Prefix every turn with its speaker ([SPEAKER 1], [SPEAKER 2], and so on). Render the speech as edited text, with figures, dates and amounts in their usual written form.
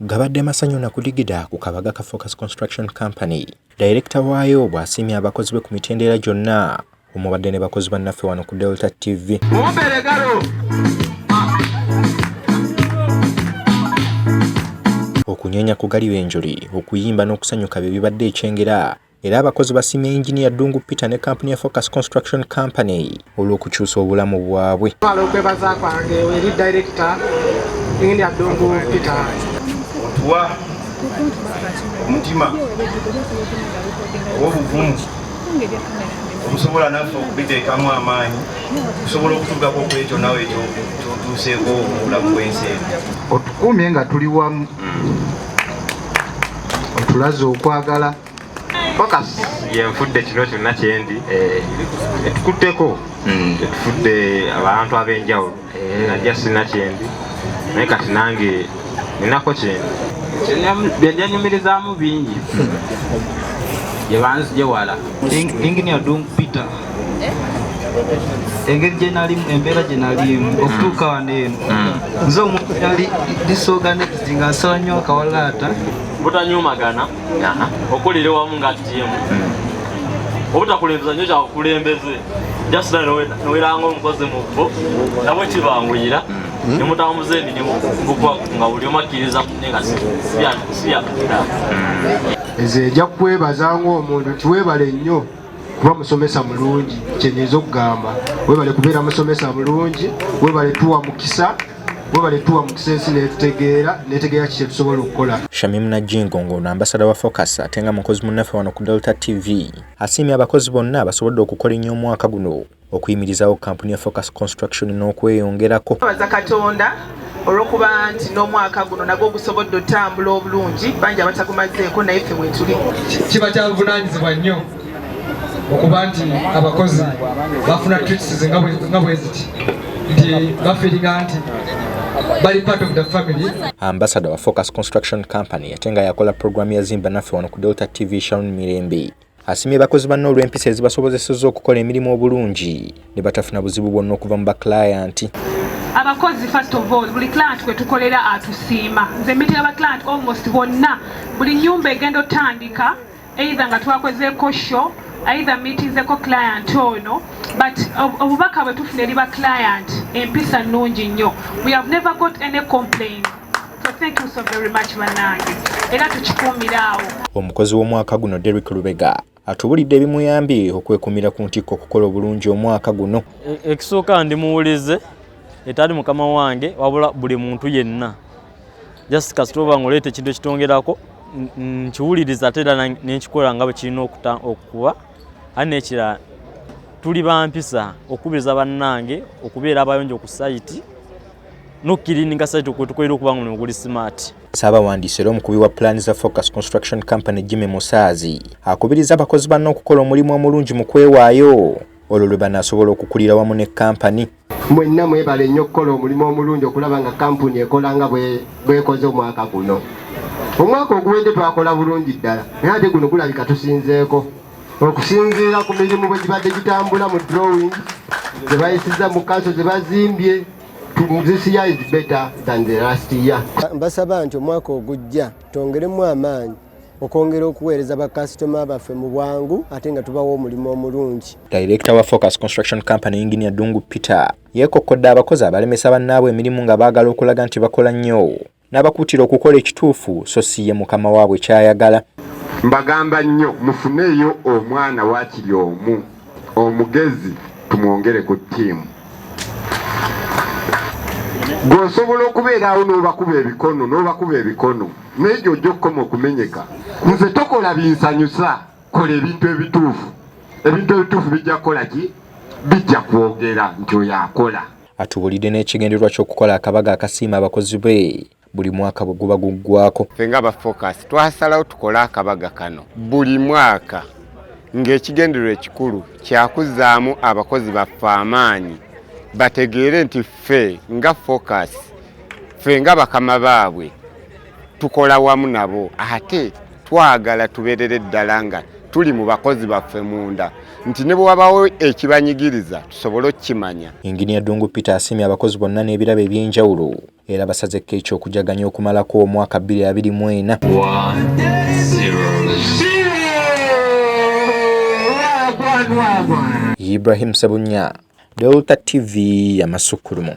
[SPEAKER 1] Gabadde masanyu na kudigida ku kabaga ka Focus Construction Company. Director waayo bw'asimya abakozi be ku mitendera gyonna. Omubadde ne bakozi bannaffe wano ku Delta TV. Okunyenya kugali benjoli, okuyimba n'okusanyuka bye bibadde ekyengera. Era abakozi basimya Engineer Dungu Peter ne company ya Focus Construction Company olw'okukyusa obulamu bwabwe.
[SPEAKER 2] Okwebaza kwange eri Director Engineer Dungu Peter.
[SPEAKER 3] Wa omutima obuvumu obusobola naffe okubiteekamu amaanyi okusobola okutugako ku ekyo nawe ekyo kyotuuseeko obulamu bw'ensi
[SPEAKER 2] otukumye nga tuli wamu otulaze okwagala Focus
[SPEAKER 4] yenfudde kino kyonna kyendi etukutteko etufudde abantu ab'enjawulo najja sina kyendi naye kati nange ninako kyendi byajanyumirizaamu bingi gyebanzije wala
[SPEAKER 5] Engineer Dungu Peter engeri gye nalimu embeera gye nalimu okutuuka wano eno nze omuntu yali disorganized nga nsala nnyo akawalaata
[SPEAKER 6] butanyumagana okulira wamu nga tiimu obutakulembeza nnyo kyakukulembeze jasita noweranga omukozi mu bbo nabwe kibanguyira nemutambuza emirimu nga buli omu akkiriza nga siyakudda
[SPEAKER 2] ezo ejja kukwebaza ng'omuntu tiweebale nnyo kuba musomesa mulungi kyenyeza okugamba weebale kubeera musomesa mulungi weebale tuwa mukisa ensi netegeera kiki tusobola okukola.
[SPEAKER 1] Shamim Najingo ng'ono ambasada wa Focus ate nga mukozi munnaffe wano ku Delta TV asiimye abakozi bonna abasobodde okukola ennyo omwaka guno okuyimirizawo kampuni ya Focus Construction n'okweyongerako.
[SPEAKER 7] Baza Katonda olw'okuba nti n'omwaka guno nagwo gusobodde otambula obulungi bangi abatagumazeeko naye ffe mwetuli.
[SPEAKER 8] Kiba kya buvunaanyizibwa nnyo okuba nti abakozi bafuna treats nga bwe ziti nti bafiringa nti bali part of the family.
[SPEAKER 1] Ambassador wa Focus Construction Company ate nga yakola programu ya Zimba naffe wano ku Delta TV Sharon Mirembe asimye bakozi banne olw'empisa ezibasobozesezza okukola emirimu obulungi ne batafuna buzibu bwonna okuva mu baklayant.
[SPEAKER 9] Abakozi first of all buli client kwe tukolera atusiima nze mmitira aba client almost bonna buli nyumba egenda otandika either nga twakozeeko show either meetingseko client ono but obubaka bwe tufuna eri ba client empisa nnungi nnyo. We have never got any complaint, so thank you so very much bannange era tukikuumira awo.
[SPEAKER 1] Omukozi w'omwaka guno Derrick Lubega atubulidde ebimuyambye okwekumira ku ntikko okukola obulungi omwaka guno.
[SPEAKER 6] Ekisooka ndi muwulize etali mukama wange wabula buli muntu yenna just kasita oba ng'oleeta ekintu ekitongerako nkiwuliriza ate era n'ekikola nga bwe kirina okuba ate n'ekirala tuli bampisa okubiriza bannange okubeera abayonjo ku sayiti n'okkirininga sayiti okwetukolera okuba nga muli smart.
[SPEAKER 1] Ssaabawandiisi era omukubi wa pulaani za Focus Construction Company Jimmy Musaazi akubiriza abakozi banne okukola omulimu omulungi mu kwewaayo olwo lwe banaasobola okukulira wamu ne kampani.
[SPEAKER 2] Mwenna mwebale nnyo okukola omulimu omulungi okulaba nga kampuni ekola nga bwekoze omwaka guno. Omwaka oguwedde twakola bulungi ddala naye ate guno gulabika tusinzeeko okusinziira ku mirimu bwe gibadde gitambula mu drawing ze bayisiza mu kanso ze bazimbye. This year is better than the last year.
[SPEAKER 10] Mbasaba nti omwaka ogujja twongeremu amaanyi okwongera okuweereza bakasitoma baffe mu bwangu ate nga tubawo omulimu omulungi.
[SPEAKER 1] Director wa Focus Construction Company Engineer Dungu Peter yeekokkodde abakozi abalemesa bannaabwe emirimu nga baagala okulaga nti bakola nnyo n'abakuutira okukola ekituufu so si ye mukama waabwe kyayagala.
[SPEAKER 11] Mbagamba nnyo mufuneeyo omwana waakiri omu omugezi tumwongere ku ttiimu. Gwosobola okubeerawo n'obakuba ebikono n'ekyo ojja okukoma okumenyeka. Nze tokola binsanyusa, kola ebintu ebituufu. Ebintu ebituufu bijja kukola ki? Bijja kwogera nti oyo akola.
[SPEAKER 1] Atubulidde n'ekigendererwa ky'okukola akabaga akasiima abakozi be buli mwaka bwe guba guggwako.
[SPEAKER 11] Ffe nga ba Focus twasalawo tukole akabaga kano buli mwaka ng'ekigendererwa ekikulu kyakuzaamu abakozi baffe amaanyi bategeere nti ffe nga Focus ffe nga bakama baabwe tukola wamu nabo ate twagala tubeerere ddala nga tuli mu bakozi baffe munda nti ne bwe wabawo ekibanyigiriza tusobole okukimanya.
[SPEAKER 1] Engineer Dungu Peter asimye abakozi bonna n'ebirabo eby'enjawulo era basazeko ekyokujaganya okumalako omwaka 2024. Ibrahim Sabunya, Delta TV ya Masukulumu.